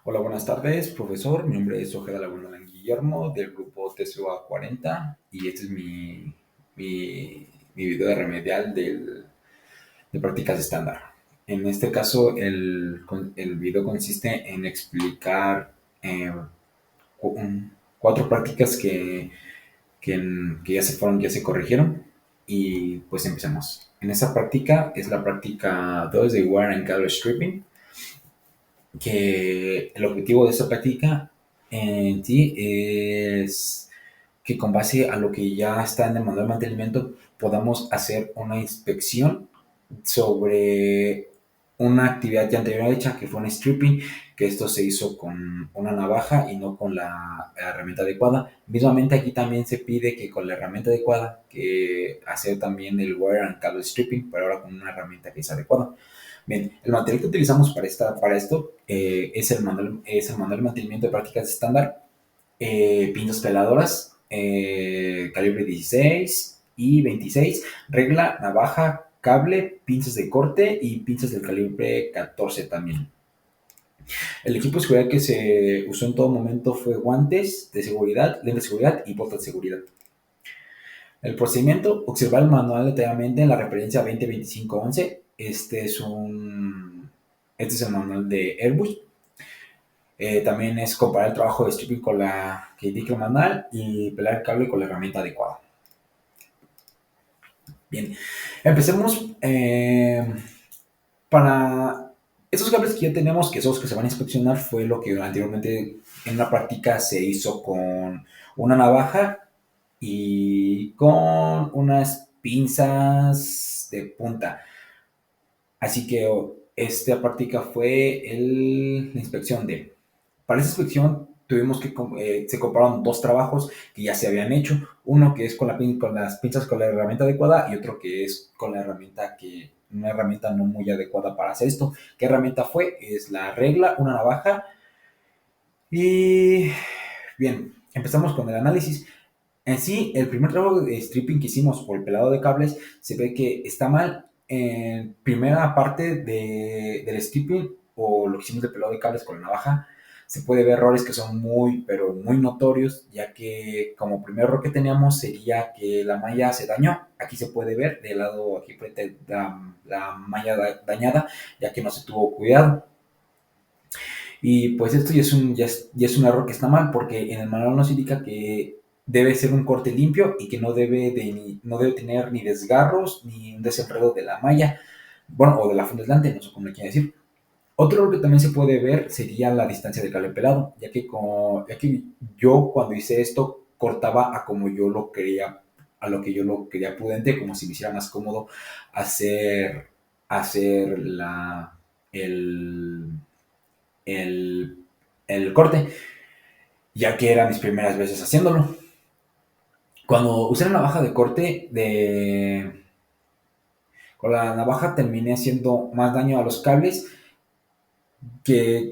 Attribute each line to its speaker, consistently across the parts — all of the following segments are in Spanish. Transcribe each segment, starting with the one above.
Speaker 1: Hola, buenas tardes, profesor. Mi nombre es Ojeda Laguna Guillermo del grupo TCUA 40 y este es mi video de remedial de prácticas estándar. En este caso, el video consiste en explicar cuatro prácticas que ya se corrigieron y pues empecemos. En esa práctica es la práctica 2 de Wire and Cable Stripping, que el objetivo de esta práctica en sí es que con base a lo que ya está en el manual de mantenimiento podamos hacer una inspección sobre una actividad ya anterior hecha, que fue un stripping, que esto se hizo con una navaja y no con la herramienta adecuada. Mismamente aquí también se pide que con la herramienta adecuada, que hacer también el wire and cable stripping, pero ahora con una herramienta que es adecuada. Bien, el material que utilizamos para esto es el manual de mantenimiento de prácticas estándar, pinzas peladoras, calibre 16 y 26, regla, navaja, cable, pinzas de corte y pinzas del calibre 14 también. El equipo de seguridad que se usó en todo momento fue guantes de seguridad, lentes de seguridad y botas de seguridad. El procedimiento: observar el manual detalladamente en la referencia 202511. Este es el manual de Airbus. También es comparar el trabajo de stripping con la que indica el manual y pelar el cable con la herramienta adecuada. Bien, empecemos. Para esos cables que ya tenemos, que son los que se van a inspeccionar, fue lo que anteriormente en la práctica se hizo con una navaja y con unas pinzas de punta. Así que esta práctica fue la inspección de. Para esa inspección tuvimos que se compararon dos trabajos que ya se habían hecho. Uno que es con las pinzas con la herramienta adecuada y otro que es con la herramienta una herramienta no muy adecuada para hacer esto. ¿Qué herramienta fue? Es la regla, una navaja. Y bien, empezamos con el análisis. En sí, el primer trabajo de stripping que hicimos por el pelado de cables se ve que está mal. En primera parte del stripping o lo que hicimos de pelado de cables con la navaja, se puede ver errores que son muy, pero muy notorios, ya que como primer error que teníamos sería que la malla se dañó. Aquí se puede ver del lado aquí frente la malla dañada, ya que no se tuvo cuidado. Y pues esto ya es un error que está mal, porque en el manual nos indica que debe ser un corte limpio y que no debe tener ni desgarros ni un desenredo de la malla, bueno, o de la funda aislante, no sé cómo le quieren decir. Otro error que también se puede ver sería la distancia del cable pelado, ya que yo cuando hice esto cortaba a como yo lo quería, a lo que yo lo quería prudente, como si me hiciera más cómodo hacer, hacer el, el, el corte, ya que eran mis primeras veces haciéndolo. Cuando usé la navaja de corte, con la navaja terminé haciendo más daño a los cables.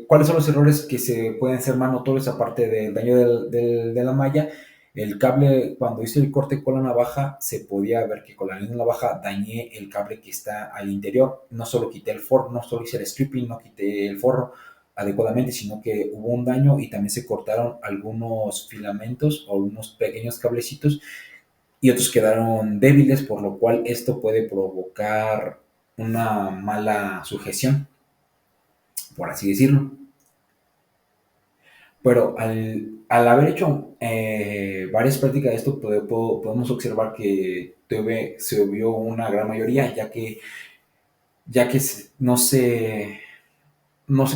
Speaker 1: ¿Cuáles son los errores que se pueden ser más notorios aparte del daño de la malla? El cable, cuando hice el corte con la navaja, se podía ver que con la misma navaja dañé el cable que está al interior. No solo quité el forro, no solo hice el stripping, no quité el forro adecuadamente, sino que hubo un daño y también se cortaron algunos filamentos o unos pequeños cablecitos y otros quedaron débiles, por lo cual esto puede provocar una mala sujeción, por así decirlo. Pero al haber hecho varias prácticas de esto, podemos observar que se vio una gran mayoría, ya que no se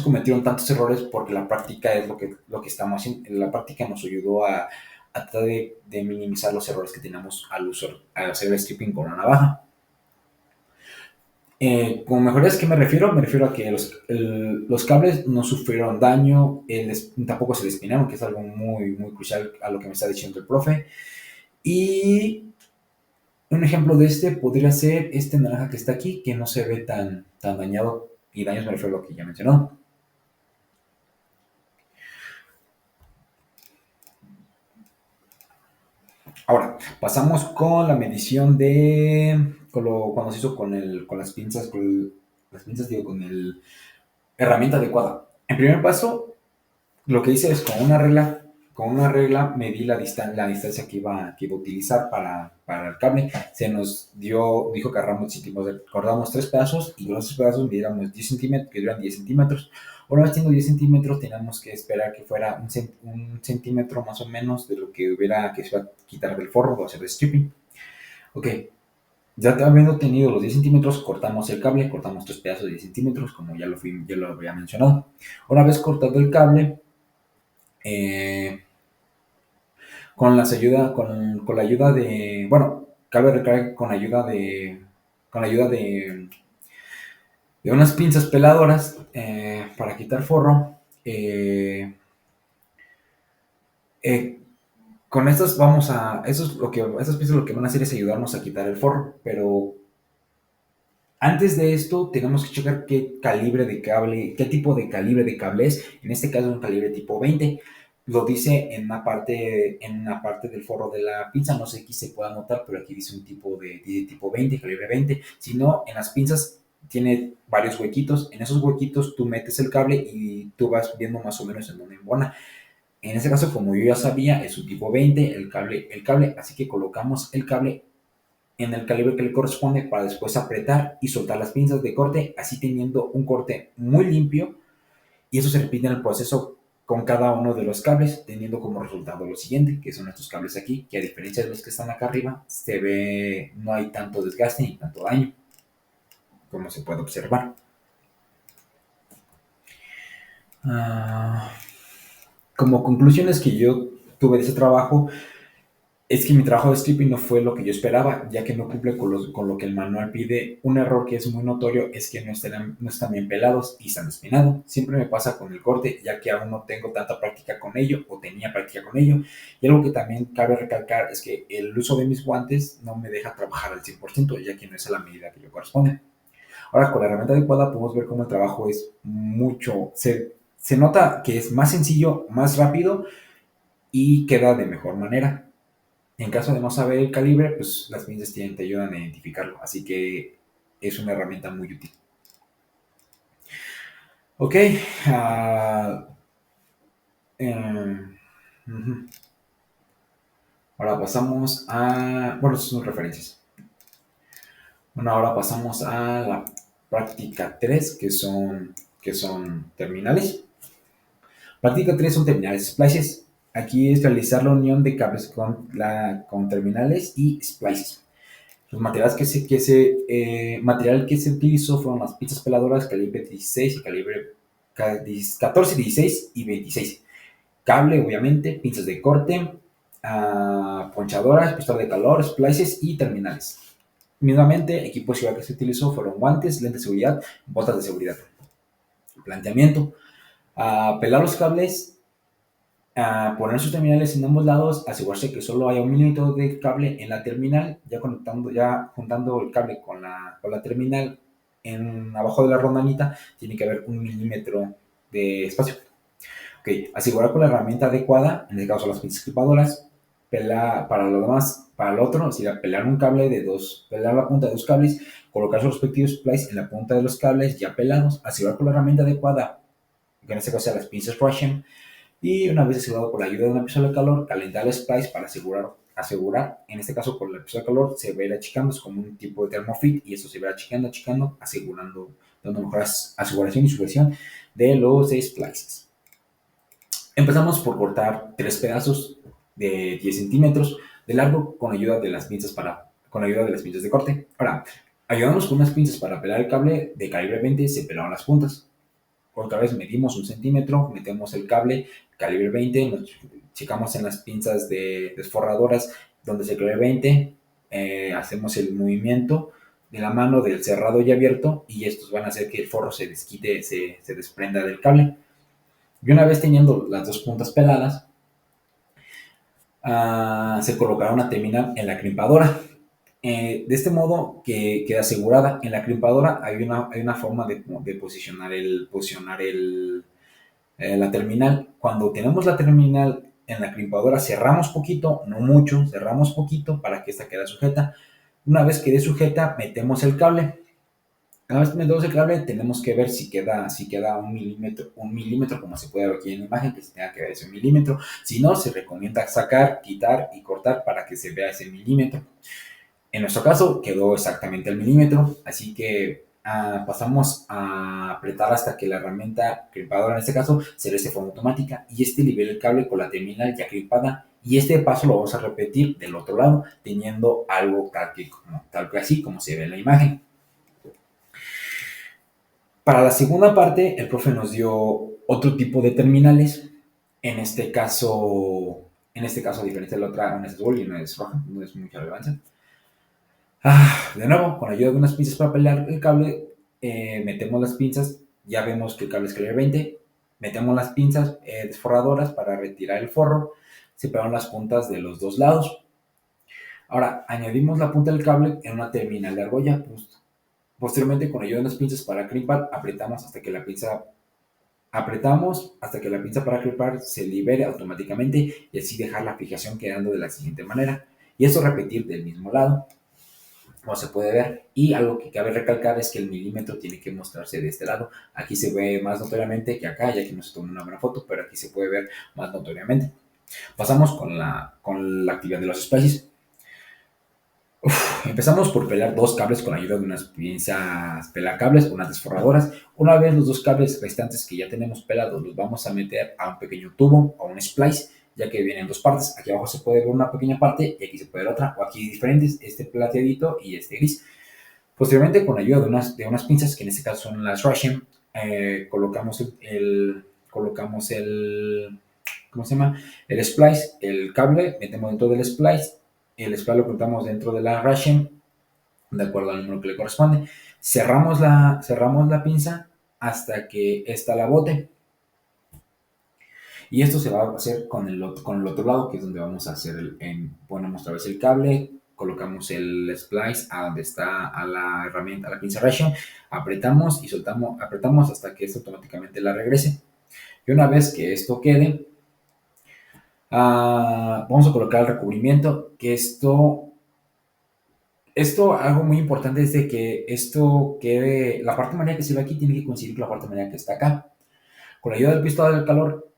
Speaker 1: cometieron tantos errores porque la práctica es lo que estamos haciendo. La práctica nos ayudó a tratar de minimizar los errores que teníamos al hacer el stripping con una navaja. Con mejorías, ¿qué me refiero? Me refiero a que los cables no sufrieron daño, tampoco se despinaron, que es algo muy, muy crucial a lo que me está diciendo el profe. Y un ejemplo de este podría ser este naranja que está aquí, que no se ve tan dañado, y daños me refiero a lo que ya mencionó. Ahora, pasamos con la medición cuando se hizo con las pinzas, con el herramienta adecuada. En primer paso, Lo que hice es con una regla medí la distancia que iba a utilizar para el cable. Dijo que cortamos tres pedazos y los tres pedazos midiéramos 10 centímetros, que duran 10 centímetros. Una vez teniendo 10 centímetros, teníamos que esperar que fuera un centímetro más o menos de lo que se iba a quitar del forro o hacer de stripping. Ok, ya habiendo tenido los 10 centímetros, cortamos el cable, cortamos tres pedazos de 10 centímetros, como ya lo había mencionado. Una vez cortado el cable, eh, con la ayuda de, bueno, cabe recalcar con la ayuda de unas pinzas peladoras para quitar forro. Eh, con estas estas pinzas lo que van a hacer es ayudarnos a quitar el forro, pero antes de esto tenemos que checar qué tipo de calibre de cable es. En este caso es un calibre tipo 20. Lo dice en una parte del forro de la pinza, no sé si se puede notar, pero aquí dice tipo 20, calibre 20. Si no, en las pinzas tiene varios huequitos. En esos huequitos tú metes el cable y tú vas viendo más o menos en dónde embona. En este caso, como yo ya sabía, es un tipo 20 el cable, así que colocamos el cable en el calibre que le corresponde para después apretar y soltar las pinzas de corte, así teniendo un corte muy limpio, y eso se repite en el proceso con cada uno de los cables, teniendo como resultado lo siguiente, que son estos cables aquí, que a diferencia de los que están acá arriba, no hay tanto desgaste ni tanto daño, como se puede observar. Ah, como conclusiones que yo tuve de ese trabajo, es que mi trabajo de stripping no fue lo que yo esperaba, ya que no cumple con lo que el manual pide. Un error que es muy notorio es que no están bien pelados y están espinados. Siempre me pasa con el corte, ya que aún no tengo tanta práctica con ello, o tenía práctica con ello. Y algo que también cabe recalcar es que el uso de mis guantes no me deja trabajar al 100%, ya que no es a la medida que yo corresponde. Ahora, con la herramienta adecuada podemos ver cómo el trabajo es mucho, se nota que es más sencillo, más rápido y queda de mejor manera. En caso de no saber el calibre, pues las pinzas te ayudan a identificarlo. Así que es una herramienta muy útil. Ok. ah, eh, ujú. Ahora pasamos a... Bueno, estas son referencias. Bueno, ahora pasamos a la práctica 3, que son terminales. Práctica 3 son terminales splices. Aquí es realizar la unión de cables con terminales y splices. Los materiales material que se utilizó fueron las pinzas peladoras calibre 16 y calibre 14, 16 y 26. Cable, obviamente, pinzas de corte, ponchadoras, pistola de calor, splices y terminales. Mismamente, equipo de seguridad que se utilizó fueron guantes, lentes de seguridad, botas de seguridad. Planteamiento. Pelar los cables, poner sus terminales en ambos lados, asegurarse que solo haya un milímetro de cable en la terminal, ya juntando el cable con la terminal abajo de la rondanita, tiene que haber 1 milímetro de espacio. Ok, asegurar con la herramienta adecuada, en este caso las pinzas clipadoras, para lo demás, para el otro, es decir, pelar la punta de dos cables, colocar sus respectivos splice en la punta de los cables ya pelados, asegurar con la herramienta adecuada, que en este caso sean las pinzas Russian, y una vez asegurado por la ayuda de una pistola de calor, calentar el splice para asegurar, en este caso con la pistola de calor se va a ir achicando, es como un tipo de thermofit, y eso se va achicando, asegurando, dando mejor aseguración y sujeción de los splices. Empezamos por cortar tres pedazos de 10 centímetros de largo con ayuda de las pinzas de corte. Ahora, ayudamos con unas pinzas para pelar el cable de calibre 20, se pelaron las puntas. Otra vez medimos 1 centímetro, metemos el cable calibre 20, nos checamos en las pinzas desforradoras donde se calibre 20, hacemos el movimiento de la mano del cerrado y abierto, y estos van a hacer que el forro se desquite, se desprenda del cable. Y una vez teniendo las dos puntas peladas, se colocará una terminal en la crimpadora. De este modo que queda asegurada. En la crimpadora hay una forma de posicionar la terminal. Cuando tenemos la terminal en la crimpadora, cerramos poquito, no mucho, cerramos poquito para que esta quede sujeta. Una vez quede sujeta, metemos el cable. Una vez que metemos el cable, tenemos que ver si queda un milímetro, como se puede ver aquí en la imagen, que se tenga que ver ese milímetro. Si no, se recomienda sacar, quitar y cortar para que se vea ese milímetro. En nuestro caso, quedó exactamente el milímetro, así que pasamos a apretar hasta que la herramienta clipadora, en este caso, se ve de forma automática y este libera el cable con la terminal ya clipada. Y este paso lo vamos a repetir del otro lado, teniendo algo tal que así como se ve en la imagen. Para la segunda parte, el profe nos dio otro tipo de terminales. En este caso, a diferencia de la otra, una es azul y una es roja, no es mucha relevancia. De nuevo, con la ayuda de unas pinzas para pelar el cable, metemos las pinzas, ya vemos que el cable es calibre 20, metemos las pinzas desforradoras para retirar el forro, se pegan las puntas de los dos lados. Ahora, añadimos la punta del cable en una terminal de argolla. Posteriormente, con la ayuda de unas pinzas para crimpar, apretamos hasta que la pinza para clipar se libere automáticamente y así dejar la fijación quedando de la siguiente manera. Y eso repetir del mismo lado, como se puede ver. Y algo que cabe recalcar es que el milímetro tiene que mostrarse de este lado. Aquí se ve más notoriamente que acá, ya que no se toma una buena foto, pero aquí se puede ver más notoriamente. Pasamos con la actividad de los splices. Empezamos por pelar dos cables con la ayuda de unas pinzas pelacables, unas desforradoras. Una vez los dos cables restantes que ya tenemos pelados los vamos a meter a un pequeño tubo o un splice, ya que vienen dos partes. Aquí abajo se puede ver una pequeña parte y aquí se puede ver otra, o aquí diferentes, este plateadito y este gris. Posteriormente, con la ayuda de unas pinzas, que en este caso son las Russian, colocamos el, ¿cómo se llama? El splice, el cable, metemos dentro del splice, el splice lo cortamos dentro de la Russian, de acuerdo al número que le corresponde. Cerramos la pinza hasta que esta la bote. Y esto se va a hacer con el otro lado, que es donde vamos a hacer ponemos otra vez el cable, colocamos el splice a donde está a la herramienta, a la pinza Ration, apretamos y soltamos, apretamos hasta que esto automáticamente la regrese. Y una vez que esto quede, vamos a colocar el recubrimiento, que algo muy importante es de que esto quede, la parte amarilla que se ve aquí tiene que coincidir con la parte amarilla que está acá. Con la ayuda del pistola del calor,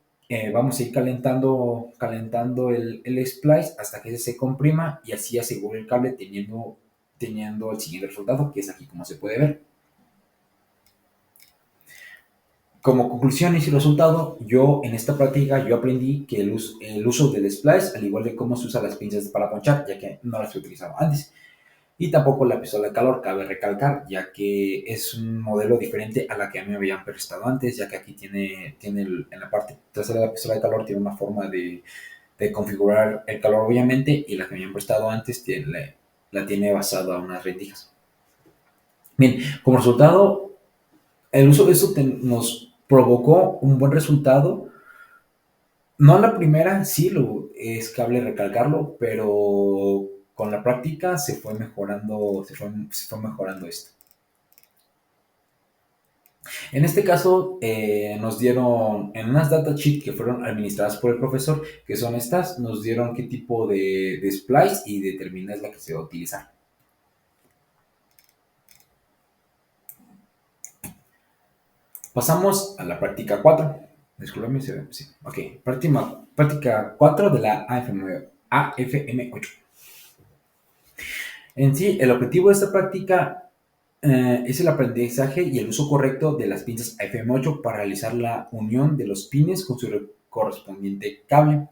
Speaker 1: vamos a ir calentando el splice hasta que se comprima y así asegure el cable teniendo el siguiente resultado, que es aquí como se puede ver. Como conclusión y resultado, yo en esta práctica yo aprendí que el uso del splice, al igual de cómo se usan las pinzas para ponchar, ya que no las he utilizado antes, y tampoco la pistola de calor, cabe recalcar, ya que es un modelo diferente a la que a mí me habían prestado antes, ya que aquí en la parte trasera de la pistola de calor tiene una forma de configurar el calor, obviamente, y la que me habían prestado antes la tiene basada a unas rendijas. Bien, como resultado, el uso de eso nos provocó un buen resultado. No a la primera, sí, es cable recalcarlo, pero con la práctica se fue mejorando esto. En este caso, nos dieron en unas datasheets que fueron administradas por el profesor, que son estas, nos dieron qué tipo de splice y de terminal es la que se va a utilizar. Pasamos a la práctica 4. Disculpame, sí. Ok, práctica 4 de la AFM8. En sí, el objetivo de esta práctica es el aprendizaje y el uso correcto de las pinzas AFM8 para realizar la unión de los pines con su correspondiente cable.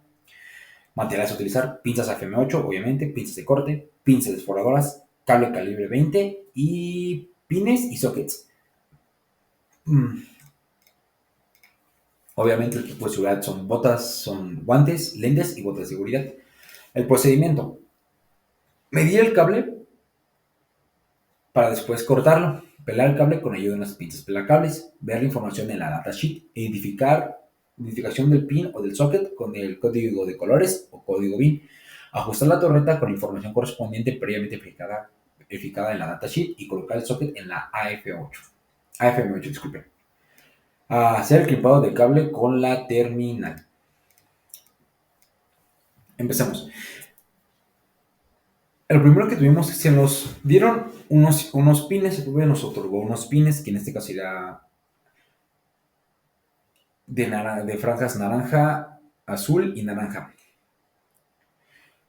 Speaker 1: Materiales a utilizar: pinzas AFM8, obviamente, pinzas de corte, pinzas desforradoras, cable calibre 20 y pines y sockets. Obviamente el equipo de seguridad son botas, son guantes, lentes y botas de seguridad. El procedimiento: medir el cable para después cortarlo, pelar el cable con ayuda de unas pinzas pelacables, ver la información en la datasheet, identificación del pin o del socket con el código de colores o código BIN, ajustar la torreta con la información correspondiente previamente verificada en la datasheet y colocar el socket en la AFM8, disculpen. Hacer el clipado de cable con la terminal. Empezamos. Lo primero que tuvimos, se nos dieron unos pines, el nos otorgó unos pines, que en este caso era de franjas naranja, azul y naranja.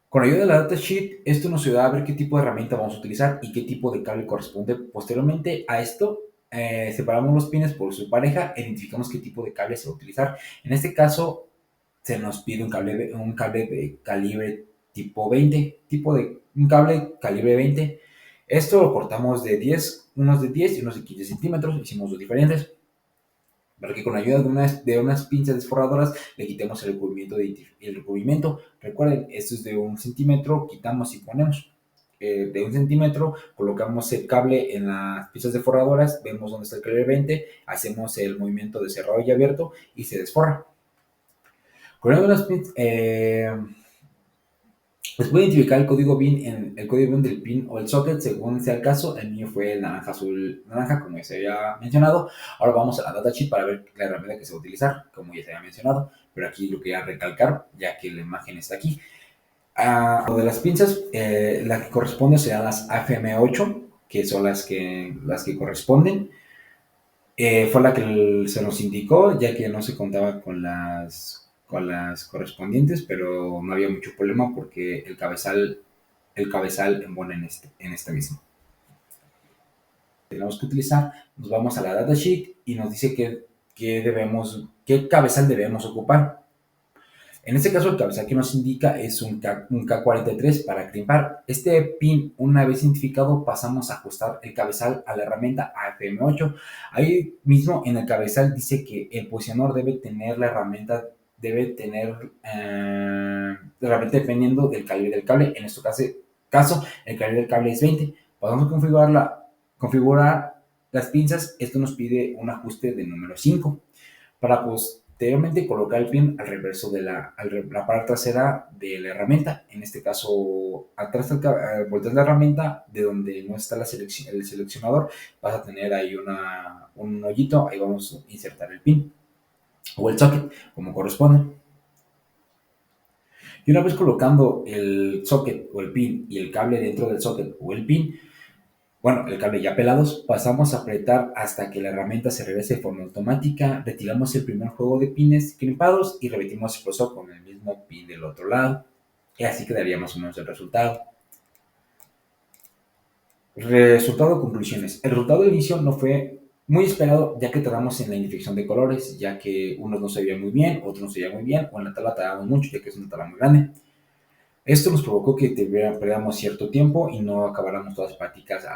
Speaker 1: Con ayuda de la datasheet, esto nos ayuda a ver qué tipo de herramienta vamos a utilizar y qué tipo de cable corresponde. Posteriormente a esto, separamos los pines por su pareja e identificamos qué tipo de cable se va a utilizar. En este caso, se nos pide un cable de calibre tipo 20, un cable calibre 20. Esto lo cortamos de 10, unos de 10 y unos de 15 centímetros, hicimos dos diferentes, para que con la ayuda de unas pinzas desforradoras le quitemos el recubrimiento. Recuerden, esto es de 1 centímetro, quitamos y ponemos. De 1 centímetro, colocamos el cable en las pinzas desforradoras, vemos dónde está el calibre 20, hacemos el movimiento de cerrado y abierto y se desforra. Con las pinzas, pues puede identificar el código BIN del pin o el socket según sea el caso. El mío fue el naranja azul naranja, como ya se había mencionado. Ahora vamos a la datasheet para ver la herramienta que se va a utilizar, como ya se había mencionado. Pero aquí lo quería recalcar, ya que la imagen está aquí. Lo de las pinzas, la que corresponde serán las AFM8, que son las que corresponden. Fue la que se nos indicó, ya que no se contaba con las correspondientes, pero no había mucho problema porque el cabezal embona en este mismo. Tenemos que utilizar, nos vamos a la datasheet y nos dice qué cabezal debemos ocupar. En este caso, el cabezal que nos indica es un K43 para crimpar. Este pin, una vez identificado, pasamos a ajustar el cabezal a la herramienta AFM8. Ahí mismo en el cabezal dice que el posicionador debe tener dependiendo del calibre del cable. En este caso, el calibre del cable es 20. Podemos configurar las pinzas. Esto nos pide un ajuste de número 5 para posteriormente colocar el pin al reverso de la parte trasera de la herramienta. En este caso, atrás volteas la herramienta, de donde no está el seleccionador, vas a tener ahí un hoyito, ahí vamos a insertar el pin o el socket, como corresponde. Y una vez colocando el socket o el pin y el cable dentro del socket o el pin, bueno, el cable ya pelados, pasamos a apretar hasta que la herramienta se regrese de forma automática, retiramos el primer juego de pines crimpados y repetimos el proceso con el mismo pin del otro lado. Y así quedaría más o menos el resultado. Resultado, conclusiones. El resultado de inicio no fue muy esperado, ya que tardamos en la identificación de colores, ya que unos no se veían muy bien, otros no se veían muy bien, o en la tabla tardamos mucho, ya que es una tabla muy grande. Esto nos provocó que perdiéramos cierto tiempo y no acabáramos todas las prácticas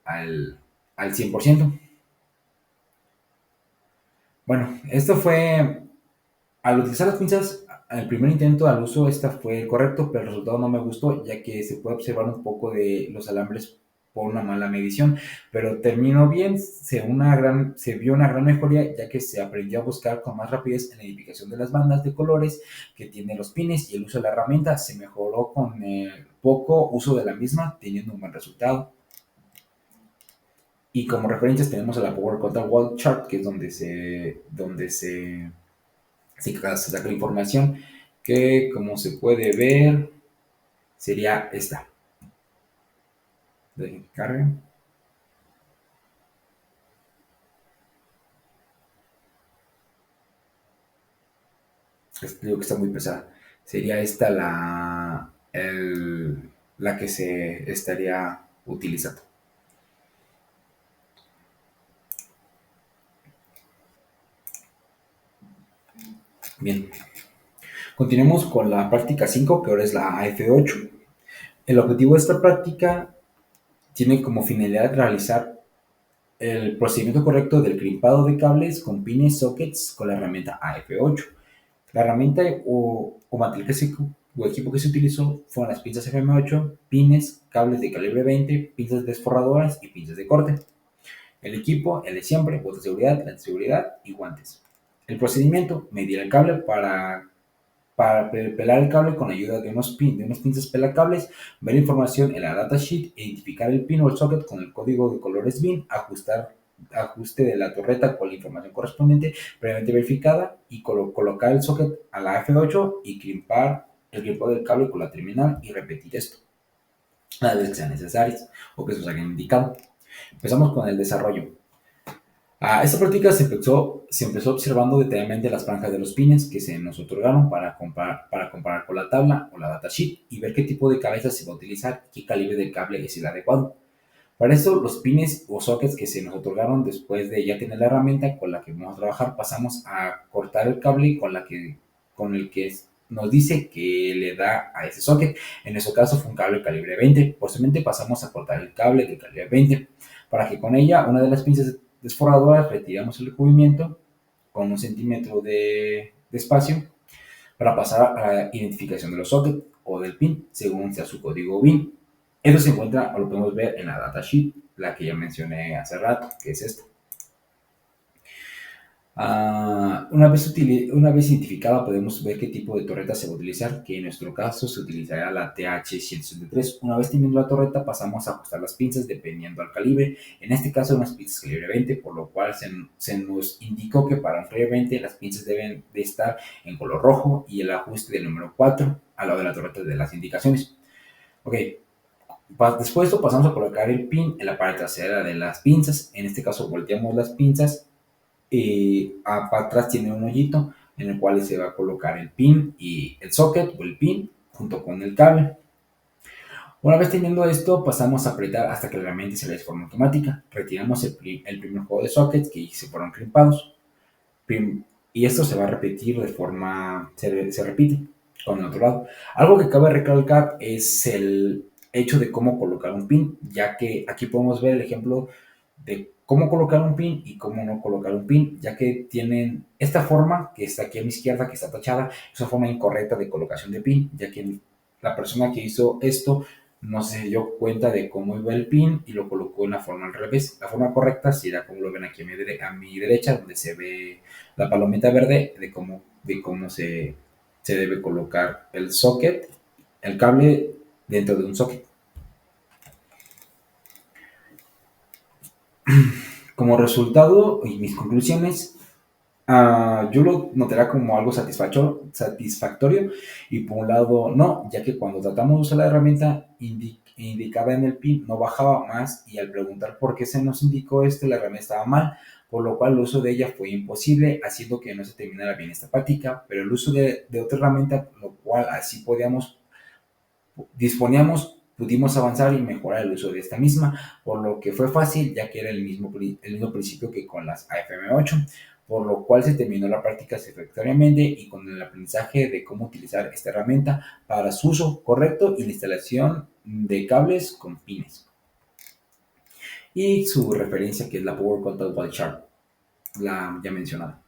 Speaker 1: al 100%. Bueno, esto fue, al utilizar las pinzas, el primer intento al uso, esta fue el correcto, pero el resultado no me gustó, ya que se puede observar un poco de los alambres por una mala medición, pero terminó bien, se vio una gran mejoría, ya que se aprendió a buscar con más rapidez en la identificación de las bandas de colores que tienen los pines y el uso de la herramienta se mejoró con el poco uso de la misma, teniendo un buen resultado. Y como referencias tenemos a la Power Control Wall Chart, que es donde se saca la información, que como se puede ver, sería esta. Dejen que cargue. Digo que está muy pesada. Sería esta la que se estaría utilizando. Bien, continuemos con la práctica 5, que ahora es la AF8. El objetivo de esta práctica tiene como finalidad realizar el procedimiento correcto del crimpado de cables con pines sockets con la herramienta AF8. La herramienta o material o equipo que se utilizó fueron las pinzas FM8, pines, cables de calibre 20, pinzas desforradoras y pinzas de corte. El equipo, el de siempre, botas de seguridad, lentes de seguridad y guantes. El procedimiento, medir el cable para pelar el cable con ayuda de unos pinzas pelacables, ver la información en la datasheet, identificar el pin o el socket con el código de colores BIN, ajuste de la torreta con la información correspondiente previamente verificada y colocar el socket a la F8 y crimpar el crimpado del cable con la terminal y repetir esto. a las veces que sean necesarias o que se nos hayan indicado. Empezamos con el desarrollo. Esta práctica se empezó observando detalladamente las franjas de los pines que se nos otorgaron para comparar con la tabla o la datasheet y ver qué tipo de cabeza se va a utilizar y qué calibre de cable es el adecuado. Para eso, los pines o sockets que se nos otorgaron después de ya tener la herramienta con la que vamos a trabajar, pasamos a cortar el cable con el que nos dice que le da a ese socket. En nuestro caso fue un cable calibre 20. Posteriormente pasamos a cortar el cable de calibre 20 para que con ella, una de las pinzas desforradoras, retiramos el recubrimiento con 1 centímetro de espacio para pasar a la identificación de los sockets o del pin según sea su código BIN. Esto se encuentra, o lo podemos ver en la datasheet, la que ya mencioné hace rato, que es esta. Una vez identificada, podemos ver qué tipo de torreta se va a utilizar, que en nuestro caso se utilizará la TH-163. Una vez teniendo la torreta, pasamos a ajustar las pinzas dependiendo al calibre. En este caso, unas pinzas calibre 20, por lo cual se nos indicó que para un calibre 20 las pinzas deben de estar en color rojo y el ajuste del número 4 al lado de la torreta de las indicaciones. Ok, después de esto pasamos a colocar el pin en la parte trasera de las pinzas. En este caso volteamos las pinzas y para atrás tiene un hoyito en el cual se va a colocar el pin y el socket o el pin junto con el cable. Una vez teniendo esto, pasamos a apretar hasta que la herramienta se le de forma automática. Retiramos el primer juego de sockets que se fueron crimpados. Y esto se va a repetir se repite con el otro lado. Algo que cabe recalcar es el hecho de cómo colocar un pin, ya que aquí podemos ver el ejemplo de cómo colocar un pin y cómo no colocar un pin, ya que tienen esta forma que está aquí a mi izquierda, que está tachada, es una forma incorrecta de colocación de pin, ya que la persona que hizo esto no se dio cuenta de cómo iba el pin y lo colocó en la forma al revés. La forma correcta será como lo ven aquí a mi derecha, donde se ve la palomita verde de cómo se debe colocar el socket, el cable dentro de un socket. Como resultado y mis conclusiones, yo lo notaría como algo satisfactorio y por un lado no, ya que cuando tratamos de usar la herramienta indicada en el pin no bajaba más y al preguntar por qué se nos indicó esto, la herramienta estaba mal, por lo cual el uso de ella fue imposible, haciendo que no se terminara bien esta práctica, pero el uso de otra herramienta, lo cual así pudimos avanzar y mejorar el uso de esta misma, por lo que fue fácil, ya que era el mismo principio que con las AFM8, por lo cual se terminó la práctica satisfactoriamente y con el aprendizaje de cómo utilizar esta herramienta para su uso correcto y la instalación de cables con pines. Y su referencia, que es la Power Control Wall Chart, la ya mencionada.